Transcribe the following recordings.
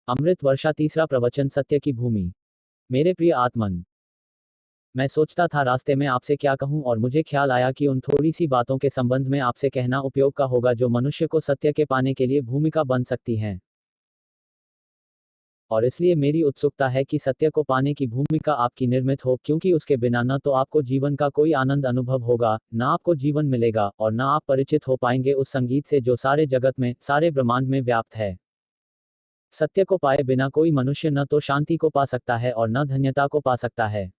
अमृत वर्षा तीसरा प्रवचन सत्य की भूमि। मेरे प्रिय आत्मन, मैं सोचता था रास्ते में आपसे क्या कहूं और मुझे ख्याल आया कि उन थोड़ी सी बातों के संबंध में आपसे कहना उपयोग का होगा जो मनुष्य को सत्य के पाने के लिए भूमिका बन सकती हैं। और इसलिए मेरी उत्सुकता है कि सत्य को पाने की भूमिका आपकी निर्मित हो, क्योंकि उसके बिना न तो आपको जीवन का कोई आनंद अनुभव होगा, न आपको जीवन मिलेगा और न आप परिचित हो पाएंगे उस संगीत से जो सारे जगत में, सारे ब्रह्मांड में व्याप्त है। सत्य को पाए बिना कोई मनुष्य न तो शांति को पा सकता है और न धन्यता को पा सकता है।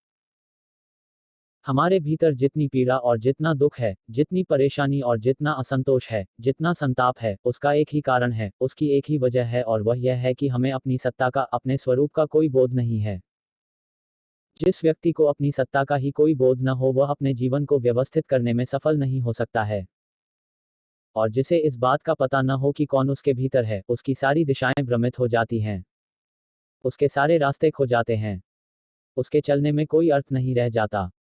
हमारे भीतर जितनी पीड़ा और जितना दुख है, जितनी परेशानी और जितना असंतोष है, जितना संताप है, उसका एक ही कारण है, उसकी एक ही वजह है और वह यह है कि हमें अपनी सत्ता का, अपने स्वरूप का कोई बोध नहीं है। जिस व्यक्ति को अपनी सत्ता का ही कोई बोध न हो वह अपने जीवन को व्यवस्थित करने में सफल नहीं हो सकता है। और जिसे इस बात का पता न हो कि कौन उसके भीतर है, उसकी सारी दिशाएं भ्रमित हो जाती हैं। उसके सारे रास्ते खो जाते हैं। उसके चलने में कोई अर्थ नहीं रह जाता।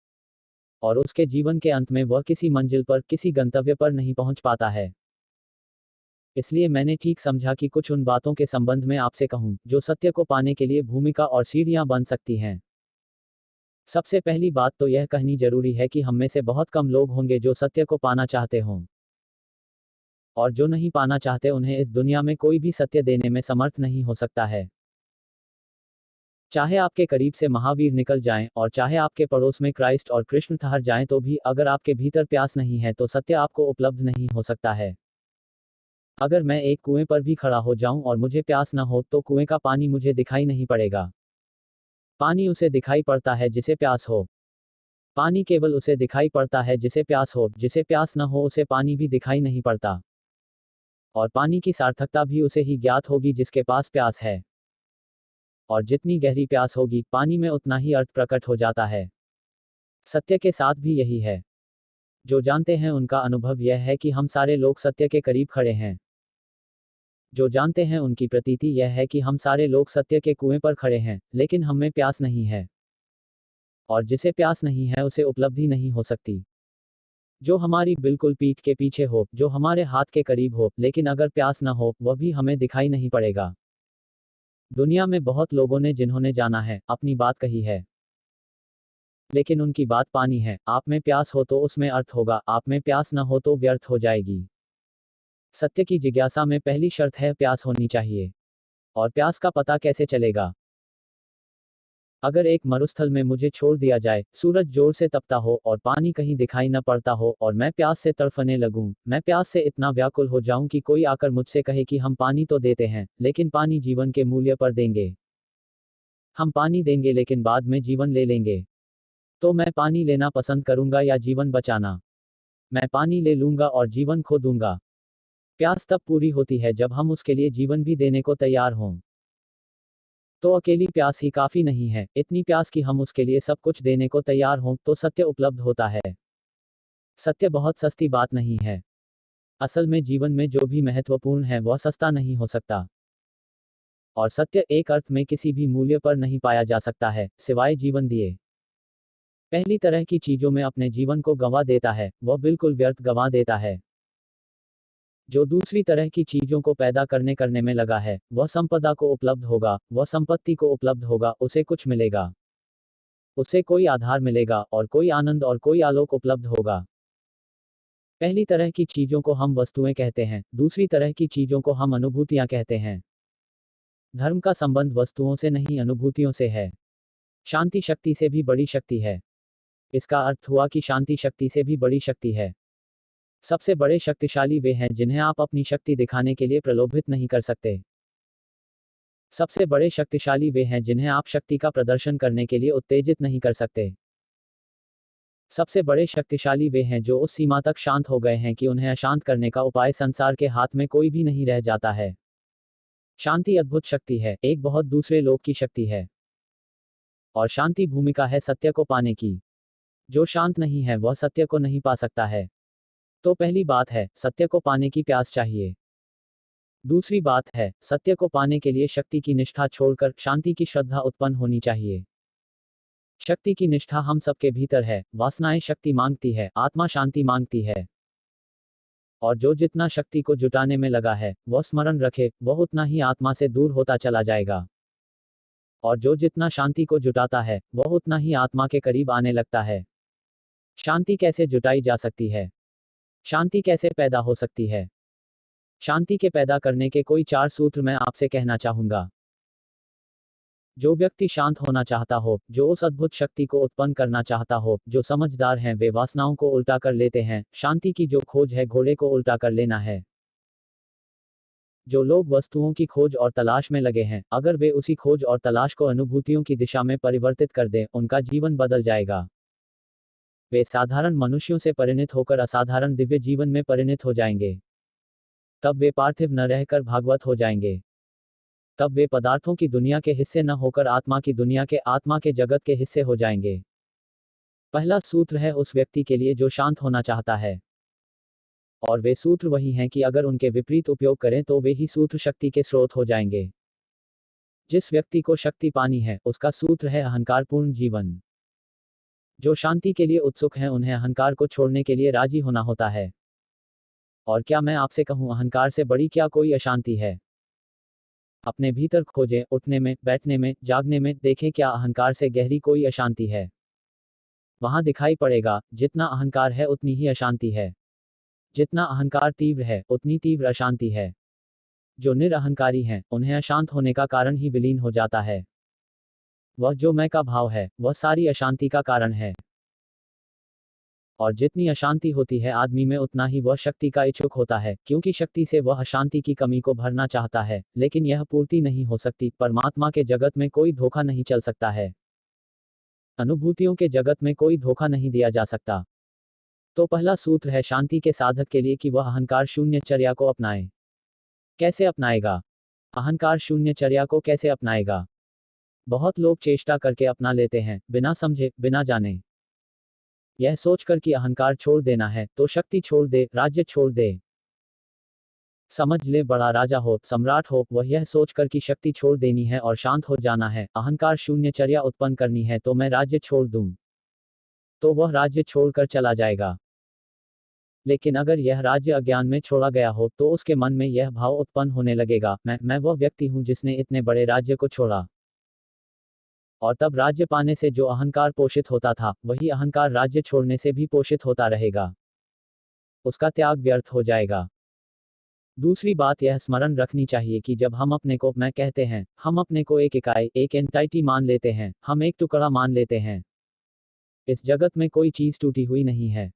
और उसके जीवन के अंत में वह किसी मंजिल पर, किसी गंतव्य पर नहीं पहुंच पाता है। इसलिए मैंने ठीक समझा कि कुछ उन बातों के संबंध में आपसे कहूं, जो सत्य को पाने के लिए भूमिका और सीढ़ियां बन सकती हैं। सबसे पहली बात तो यह कहनी जरूरी है कि हम में से बहुत कम लोग होंगे जो सत्य को पाना चाहते हों। और जो नहीं पाना चाहते उन्हें इस दुनिया में कोई भी सत्य देने में समर्थ नहीं हो सकता है। चाहे आपके करीब से महावीर निकल जाएं और चाहे आपके पड़ोस में क्राइस्ट और कृष्ण ठहर जाएं, तो भी अगर आपके भीतर प्यास नहीं है तो सत्य आपको उपलब्ध नहीं हो सकता है। अगर मैं एक कुएं पर भी खड़ा हो जाऊं और मुझे प्यास न हो तो कुएं का पानी मुझे दिखाई नहीं पड़ेगा। पानी उसे दिखाई पड़ता है जिसे प्यास हो। पानी केवल उसे दिखाई पड़ता है जिसे प्यास हो, जिसे प्यास न हो उसे पानी भी दिखाई नहीं पड़ता। और पानी की सार्थकता भी उसे ही ज्ञात होगी जिसके पास प्यास है। और जितनी गहरी प्यास होगी, पानी में उतना ही अर्थ प्रकट हो जाता है। सत्य के साथ भी यही है। जो जानते हैं उनका अनुभव यह है कि हम सारे लोग सत्य के करीब खड़े हैं। जो जानते हैं उनकी प्रतीति यह है कि हम सारे लोग सत्य के कुएं पर खड़े हैं, लेकिन हम में प्यास नहीं है। और जिसे प्यास नहीं है उसे उपलब्धि नहीं हो सकती। जो हमारी बिल्कुल पीठ के पीछे हो, जो हमारे हाथ के करीब हो, लेकिन अगर प्यास न हो, वह भी हमें दिखाई नहीं पड़ेगा। दुनिया में बहुत लोगों ने जिन्होंने जाना है, अपनी बात कही है। लेकिन उनकी बात पानी है। आप में प्यास हो तो उसमें अर्थ होगा, आप में प्यास न हो तो व्यर्थ हो जाएगी। सत्य की जिज्ञासा में पहली शर्त है प्यास होनी चाहिए। और प्यास का पता कैसे चलेगा? अगर एक मरुस्थल में मुझे छोड़ दिया जाए, सूरज जोर से तपता हो और पानी कहीं दिखाई न पड़ता हो और मैं प्यास से तड़फने लगूं, मैं प्यास से इतना व्याकुल हो जाऊं कि कोई आकर मुझसे कहे कि हम पानी तो देते हैं, लेकिन पानी जीवन के मूल्य पर देंगे। हम पानी देंगे लेकिन बाद में जीवन ले लेंगे। तो मैं पानी लेना पसंद करूंगा या जीवन बचाना? मैं पानी ले लूंगा और जीवन खो दूंगा। प्यास तब पूरी होती है जब हम उसके लिए जीवन भी देने को तैयार हों। तो अकेली प्यास ही काफी नहीं है, इतनी प्यास कि हम उसके लिए सब कुछ देने को तैयार हों, तो सत्य उपलब्ध होता है। सत्य बहुत सस्ती बात नहीं है। असल में जीवन में जो भी महत्वपूर्ण है वह सस्ता नहीं हो सकता। और सत्य एक अर्थ में किसी भी मूल्य पर नहीं पाया जा सकता है, सिवाय जीवन दिए। पहली तरह की चीजों में अपने जीवन को गंवा देता है, वह बिल्कुल व्यर्थ गंवा देता है। जो दूसरी तरह की चीजों को पैदा करने में लगा है, वह संपदा को उपलब्ध होगा, वह संपत्ति को उपलब्ध होगा, उसे कुछ मिलेगा। उसे कोई आधार मिलेगा और कोई आनंद और कोई आलोक उपलब्ध होगा। पहली तरह की चीजों को हम वस्तुएं कहते हैं, दूसरी तरह की चीजों को हम अनुभूतियां कहते हैं। धर्म का संबंध वस्तुओं से नहीं अनुभूतियों से है। शांति शक्ति से भी बड़ी शक्ति है। इसका अर्थ हुआ कि शांति शक्ति से भी बड़ी शक्ति है। सबसे बड़े शक्तिशाली वे हैं जिन्हें आप अपनी शक्ति दिखाने के लिए प्रलोभित नहीं कर सकते। सबसे बड़े शक्तिशाली वे हैं जिन्हें आप शक्ति का प्रदर्शन करने के लिए उत्तेजित नहीं कर सकते। सबसे बड़े शक्तिशाली वे हैं जो उस सीमा तक शांत हो गए हैं कि उन्हें अशांत करने का उपाय संसार के हाथ में कोई भी नहीं रह जाता है। शांति अद्भुत शक्ति है, एक बहुत दूसरे लोक की शक्ति है। और शांति भूमिका है सत्य को पाने की। जो शांत नहीं है वह सत्य को नहीं पा सकता है। तो पहली बात है, सत्य को पाने की प्यास चाहिए। दूसरी बात है, सत्य को पाने के लिए शक्ति की निष्ठा छोड़कर शांति की श्रद्धा उत्पन्न होनी चाहिए। शक्ति की निष्ठा हम सबके भीतर है, वासनाएं शक्ति मांगती है, आत्मा शांति मांगती है। और जो जितना शक्ति को जुटाने में लगा है वह स्मरण रखे, वह उतना ही आत्मा से दूर होता चला जाएगा। और जो जितना शांति को जुटाता है वह उतना ही आत्मा के करीब आने लगता है। शांति कैसे जुटाई जा सकती है? शांति कैसे पैदा हो सकती है? शांति के पैदा करने के कोई 4 सूत्र मैं आपसे कहना चाहूंगा। जो व्यक्ति शांत होना चाहता हो, जो उस अद्भुत शक्ति को उत्पन्न करना चाहता हो, जो समझदार हैं, वे वासनाओं को उल्टा कर लेते हैं। शांति की जो खोज है, घोड़े को उल्टा कर लेना है। जो लोग वस्तुओं की खोज और तलाश में लगे हैं, अगर वे उसी खोज और तलाश को अनुभूतियों की दिशा में परिवर्तित कर दें, उनका जीवन बदल जाएगा। वे साधारण मनुष्यों से परिणत होकर असाधारण दिव्य जीवन में परिणत हो जाएंगे। तब वे पार्थिव न रहकर भागवत हो जाएंगे। तब वे पदार्थों की दुनिया के हिस्से न होकर आत्मा की दुनिया के, आत्मा के जगत के हिस्से हो जाएंगे। पहला सूत्र है उस व्यक्ति के लिए जो शांत होना चाहता है। और वे सूत्र वही हैं कि अगर उनके विपरीत उपयोग करें तो वे ही सूत्र शक्ति के स्रोत हो जाएंगे। जिस व्यक्ति को शक्ति पानी है, उसका सूत्र है अहंकारपूर्ण जीवन। जो शांति के लिए उत्सुक हैं, उन्हें अहंकार को छोड़ने के लिए राजी होना होता है। और क्या मैं आपसे कहूं, अहंकार से बड़ी क्या कोई अशांति है? अपने भीतर खोजें, उठने में, बैठने में, जागने में, देखें क्या अहंकार से गहरी कोई अशांति है। वहां दिखाई पड़ेगा, जितना अहंकार है उतनी ही अशांति है। जितना अहंकार तीव्र है, उतनी तीव्र अशांति है। जो निरअहंकारी हैं, उन्हें अशांत होने का कारण ही विलीन हो जाता है। वह जो मैं का भाव है, वह सारी अशांति का कारण है। और जितनी अशांति होती है आदमी में, उतना ही वह शक्ति का इच्छुक होता है, क्योंकि शक्ति से वह अशांति की कमी को भरना चाहता है, लेकिन यह पूर्ति नहीं हो सकती। परमात्मा के जगत में कोई धोखा नहीं चल सकता है। अनुभूतियों के जगत में कोई धोखा नहीं दिया जा सकता। तो पहला सूत्र है शांति के साधक के लिए कि वह अहंकार शून्य चर्या को अपनाए। कैसे अपनाएगा? अहंकार शून्य चर्या को कैसे अपनाएगा? बहुत लोग चेष्टा करके अपना लेते हैं, बिना समझे, बिना जाने। यह सोचकर कि अहंकार छोड़ देना है, तो शक्ति छोड़ दे, राज्य छोड़ दे। समझ ले, बड़ा राजा हो, सम्राट हो, वह यह सोचकर कि शक्ति छोड़ देनी है और शांत हो जाना है, अहंकार शून्य चर्या उत्पन्न करनी है, तो मैं राज्य छोड़ दूं। तो वह राज्य छोड़कर चला जाएगा। लेकिन अगर यह राज्य अज्ञान में छोड़ा गया हो, तो उसके मन में यह भाव उत्पन्न होने लगेगा, मैं वह व्यक्ति हूं जिसने इतने बड़े राज्य को छोड़ा। और तब राज्य पाने से जो अहंकार पोषित होता था, वही अहंकार राज्य छोड़ने से भी पोषित होता रहेगा। उसका त्याग व्यर्थ हो जाएगा। दूसरी बात यह स्मरण रखनी चाहिए कि जब हम अपने को मैं कहते हैं, हम अपने को एक इकाई, एक एंटाइटी मान लेते हैं, हम एक टुकड़ा मान लेते हैं। इस जगत में कोई चीज टूटी हुई नहीं है।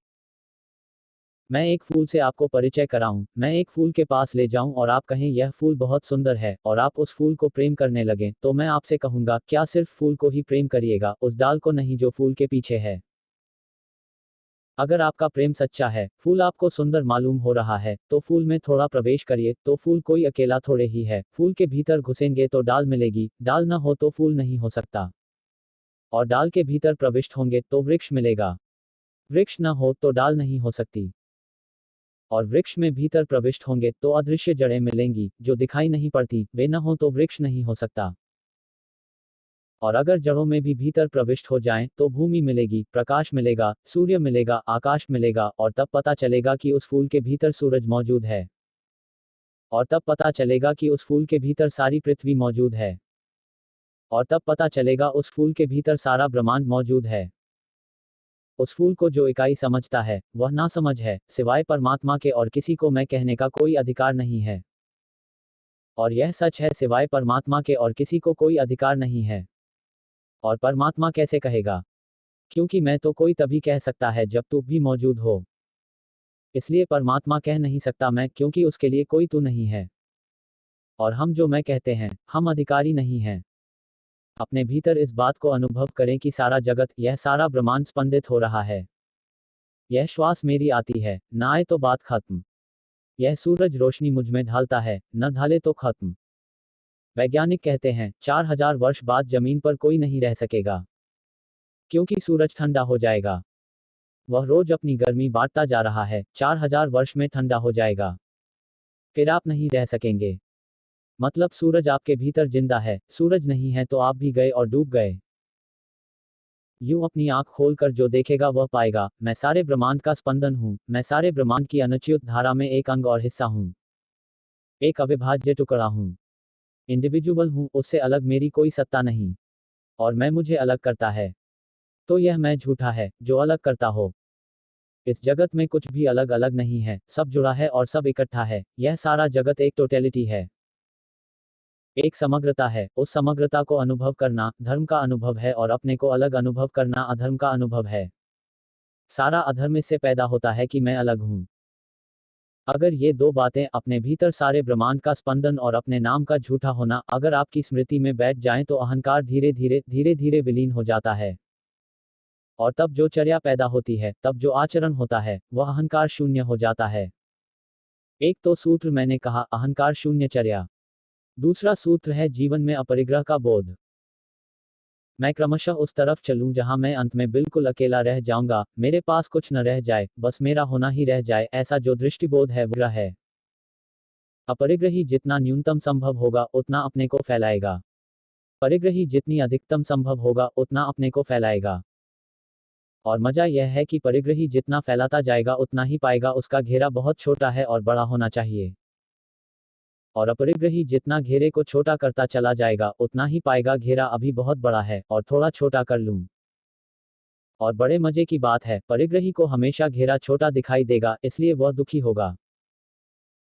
मैं एक फूल से आपको परिचय कराऊं, मैं एक फूल के पास ले जाऊं और आप कहें यह फूल बहुत सुंदर है, और आप उस फूल को प्रेम करने लगें, तो मैं आपसे कहूंगा, क्या सिर्फ फूल को ही प्रेम करिएगा, उस डाल को नहीं जो फूल के पीछे है? अगर आपका प्रेम सच्चा है, फूल आपको सुंदर मालूम हो रहा है, तो फूल में थोड़ा प्रवेश करिए, तो फूल कोई अकेला थोड़े ही है। फूल के भीतर घुसेंगे तो डाल मिलेगी, डाल न हो तो फूल नहीं हो सकता। और डाल के भीतर प्रविष्ट होंगे तो वृक्ष मिलेगा। वृक्ष न हो तो डाल नहीं हो सकती। और वृक्ष में भीतर प्रविष्ट होंगे तो अदृश्य जड़ें मिलेंगी, जो दिखाई नहीं पड़ती, वे न हो तो वृक्ष नहीं हो सकता। और अगर जड़ों में भी भीतर प्रविष्ट हो जाएं, तो भूमि मिलेगी, प्रकाश मिलेगा, सूर्य मिलेगा, आकाश मिलेगा, और तब पता चलेगा कि उस फूल के भीतर सूरज मौजूद है। और तब पता चलेगा कि उस फूल के भीतर सारी पृथ्वी मौजूद है। और तब पता चलेगा उस फूल के भीतर सारा ब्रह्मांड मौजूद है। उस फूल को जो इकाई समझता है, वह नासमझ है, सिवाय परमात्मा के और किसी को मैं कहने का कोई अधिकार नहीं है। और यह सच है, सिवाय परमात्मा के और किसी को कोई अधिकार नहीं है। और परमात्मा कैसे कहेगा? क्योंकि मैं तो कोई तभी कह सकता है जब तू भी मौजूद हो। इसलिए परमात्मा कह नहीं सकता मैं, क्योंकि उसके लिए कोई तू नहीं है। और हम जो मैं कहते हैं, हम अधिकारी नहीं हैं। अपने भीतर इस बात को अनुभव करें कि सारा जगत, यह सारा ब्रह्मांड स्पंदित हो रहा है। यह श्वास मेरी आती है, न आए तो बात खत्म। यह सूरज रोशनी मुझ में ढालता है, न ढाले तो खत्म। वैज्ञानिक कहते हैं 4000 वर्ष बाद जमीन पर कोई नहीं रह सकेगा, क्योंकि सूरज ठंडा हो जाएगा। वह रोज अपनी गर्मी बांटता जा रहा है, 4000 वर्ष में ठंडा हो जाएगा। फिर आप नहीं रह सकेंगे। मतलब सूरज आपके भीतर जिंदा है, सूरज नहीं है तो आप भी गए और डूब गए। यूं अपनी आंख खोलकर जो देखेगा वह पाएगा, मैं सारे ब्रह्मांड का स्पंदन हूं, मैं सारे ब्रह्मांड की अनच्युत धारा में एक अंग और हिस्सा हूं, एक अविभाज्य टुकड़ा हूं, इंडिविजुअल हूं, उससे अलग मेरी कोई सत्ता नहीं, और मैं मुझे अलग करता है। तो यह मैं झूठा है, जो अलग करता हो। इस जगत में कुछ भी अलग अलग नहीं है, सब जुड़ा है और सब इकट्ठा है, यह सारा जगत एक टोटेलिटी है, एक समग्रता है। उस समग्रता को अनुभव करना धर्म का अनुभव है और अपने को अलग अनुभव करना अधर्म का अनुभव है। सारा अधर्म इससे पैदा होता है कि मैं अलग हूं। अगर ये दो बातें, अपने भीतर सारे ब्रह्मांड का स्पंदन और अपने नाम का झूठा होना, अगर आपकी स्मृति में बैठ जाएं तो अहंकार धीरे धीरे विलीन हो जाता है। और तब जो चर्या पैदा होती है, तब जो आचरण होता है, वह अहंकार शून्य हो जाता है। एक तो सूत्र मैंने कहा, अहंकार शून्य चर्या। दूसरा सूत्र है जीवन में अपरिग्रह का बोध। मैं क्रमशः उस तरफ चलूं जहां मैं अंत में बिल्कुल अकेला रह जाऊंगा, मेरे पास कुछ न रह जाए, बस मेरा होना ही रह जाए, ऐसा जो दृष्टिबोध है वह है। अपरिग्रही जितना न्यूनतम संभव होगा उतना अपने को फैलाएगा, परिग्रही जितनी अधिकतम संभव होगा उतना अपने को फैलाएगा। और मजा यह है कि परिग्रही जितना फैलाता जाएगा उतना ही पाएगा उसका घेरा बहुत छोटा है और बड़ा होना चाहिए, और अपरिग्रही जितना घेरे को छोटा करता चला जाएगा उतना ही पाएगा घेरा अभी बहुत बड़ा है और थोड़ा छोटा कर लूं। और बड़े मजे की बात है, परिग्रही को हमेशा घेरा छोटा दिखाई देगा, इसलिए वह दुखी होगा,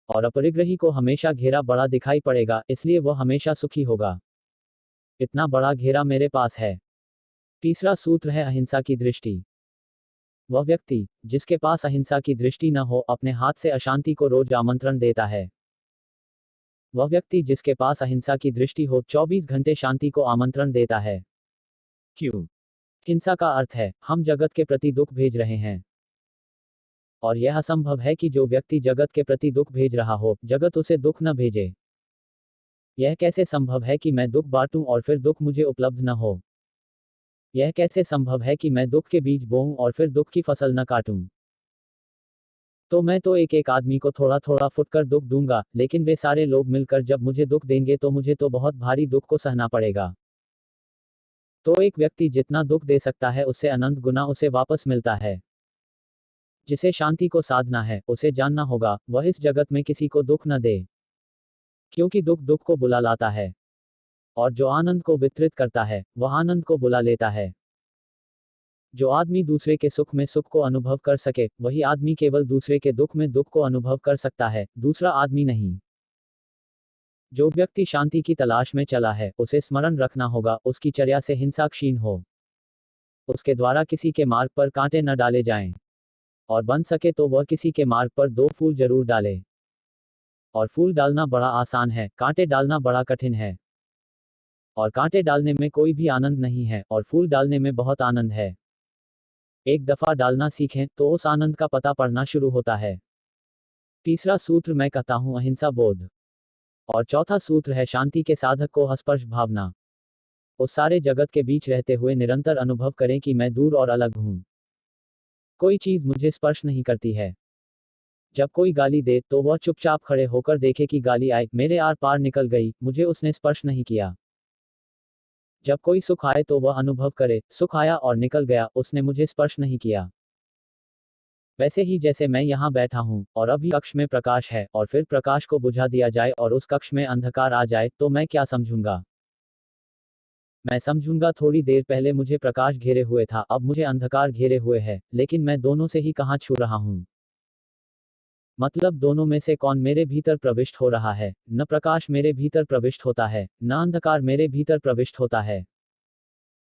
और अपरिग्रही को हमेशा घेरा बड़ा दिखाई पड़ेगा, इसलिए वह हमेशा सुखी होगा। इतना बड़ा घेरा मेरे पास है। तीसरा सूत्र है अहिंसा की दृष्टि। वह व्यक्ति जिसके पास अहिंसा की दृष्टि न हो, अपने हाथ से अशांति को रोज आमंत्रण देता है। वह व्यक्ति जिसके पास अहिंसा की दृष्टि हो, 24 घंटे शांति को आमंत्रण देता है। क्यों? हिंसा का अर्थ है हम जगत के प्रति दुख भेज रहे हैं, और यह असंभव है कि जो व्यक्ति जगत के प्रति दुख भेज रहा हो, जगत उसे दुख न भेजे। यह कैसे संभव है कि मैं दुख बांटूं और फिर दुख मुझे उपलब्ध न हो? यह कैसे संभव है कि मैं दुख के बीज बोऊं और फिर दुख की फसल न काटूं? तो मैं तो एक एक आदमी को थोड़ा थोड़ा फुटकर दुख दूंगा, लेकिन वे सारे लोग मिलकर जब मुझे दुख देंगे तो मुझे तो बहुत भारी दुख को सहना पड़ेगा। तो एक व्यक्ति जितना दुख दे सकता है उससे अनंत गुना उसे वापस मिलता है। जिसे शांति को साधना है, उसे जानना होगा वह इस जगत में किसी को दुख न दे, क्योंकि दुख दुख को बुला लाता है, और जो आनंद को वितरित करता है वह आनंद को बुला लेता है। जो आदमी दूसरे के सुख में सुख को अनुभव कर सके, वही आदमी केवल दूसरे के दुख में दुख को अनुभव कर सकता है, दूसरा आदमी नहीं। जो व्यक्ति शांति की तलाश में चला है, उसे स्मरण रखना होगा उसकी चर्या से हिंसा क्षीण हो, उसके द्वारा किसी के मार्ग पर कांटे न डाले जाएं, और बन सके तो वह किसी के मार्ग पर 2 फूल जरूर डाले। और फूल डालना बड़ा आसान है, कांटे डालना बड़ा कठिन है। और कांटे डालने में कोई भी आनंद नहीं है, और फूल डालने में बहुत आनंद है। एक दफा डालना सीखें तो उस आनंद का पता पड़ना शुरू होता है। तीसरा सूत्र मैं कहता हूं अहिंसा बोध। और चौथा सूत्र है शांति के साधक को स्पर्श भावना। उस सारे जगत के बीच रहते हुए निरंतर अनुभव करें कि मैं दूर और अलग हूं, कोई चीज मुझे स्पर्श नहीं करती है। जब कोई गाली दे तो वह चुपचाप खड़े होकर देखे कि गाली आई, मेरे आर पार निकल गई, मुझे उसने स्पर्श नहीं किया। जब कोई सुख आए तो वह अनुभव करे, सुख आया और निकल गया, उसने मुझे स्पर्श नहीं किया। वैसे ही जैसे मैं यहाँ बैठा हूँ और अभी कक्ष में प्रकाश है और फिर प्रकाश को बुझा दिया जाए और उस कक्ष में अंधकार आ जाए तो मैं क्या समझूंगा? मैं समझूंगा थोड़ी देर पहले मुझे प्रकाश घेरे हुए था, अब मुझे अंधकार घेरे हुए है, लेकिन मैं दोनों से ही कहाँ छू रहा हूँ? मतलब दोनों में से कौन मेरे भीतर प्रविष्ट हो रहा है? न प्रकाश मेरे भीतर प्रविष्ट होता है, न अंधकार मेरे भीतर प्रविष्ट होता है।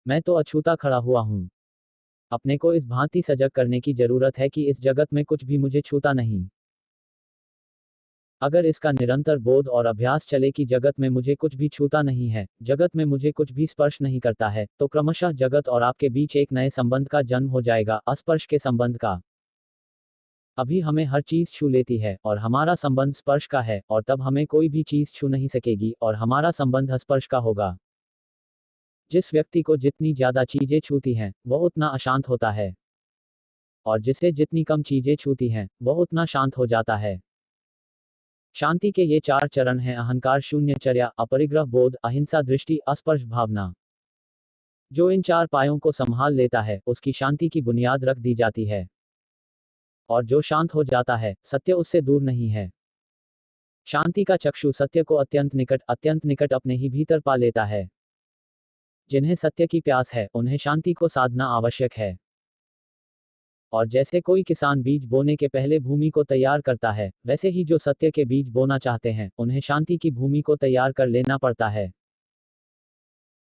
मैं तो अछूता खड़ा हुआ हूँ। अपने को इस भांति सजग करने की जरूरत है कि इस जगत में कुछ भी मुझे छूता नहीं। अगर इसका निरंतर बोध और अभ्यास चले कि जगत में मुझे कुछ भी छूता नहीं है, जगत में मुझे कुछ भी स्पर्श नहीं करता है, तो क्रमशः जगत और आपके बीच एक नए संबंध का जन्म हो जाएगा, अस्पर्श के संबंध का। अभी हमें हर चीज छू लेती है और हमारा संबंध स्पर्श का है, और तब हमें कोई भी चीज छू नहीं सकेगी और हमारा संबंध स्पर्श का होगा। जिस व्यक्ति को जितनी ज्यादा चीजें छूती हैं, वह उतना अशांत होता है, और जिसे जितनी कम चीजें छूती हैं, वह उतना शांत हो जाता है। शांति के ये 4 चरण हैं: अहंकार शून्य चर्या, अपरिग्रह बोध, अहिंसा दृष्टि, अस्पर्श भावना। जो इन चार पायों को संभाल लेता है उसकी शांति की बुनियाद रख दी जाती है। और जो शांत हो जाता है सत्य उससे दूर नहीं है। शांति का चक्षु सत्य को अत्यंत निकट अपने ही भीतर पा लेता है। जिन्हें सत्य की प्यास है उन्हें शांति को साधना आवश्यक है। और जैसे कोई किसान बीज बोने के पहले भूमि को तैयार करता है, वैसे ही जो सत्य के बीज बोना चाहते हैं उन्हें शांति की भूमि को तैयार कर लेना पड़ता है।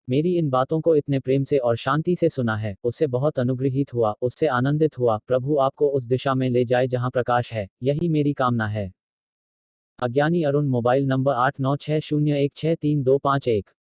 मेरी इन बातों को इतने प्रेम से और शांति से सुना है, उससे बहुत अनुग्रहित हुआ, उससे आनंदित हुआ। प्रभु आपको उस दिशा में ले जाए जहां प्रकाश है, यही मेरी कामना है। अज्ञानी अरुण, मोबाइल नंबर 8960163251।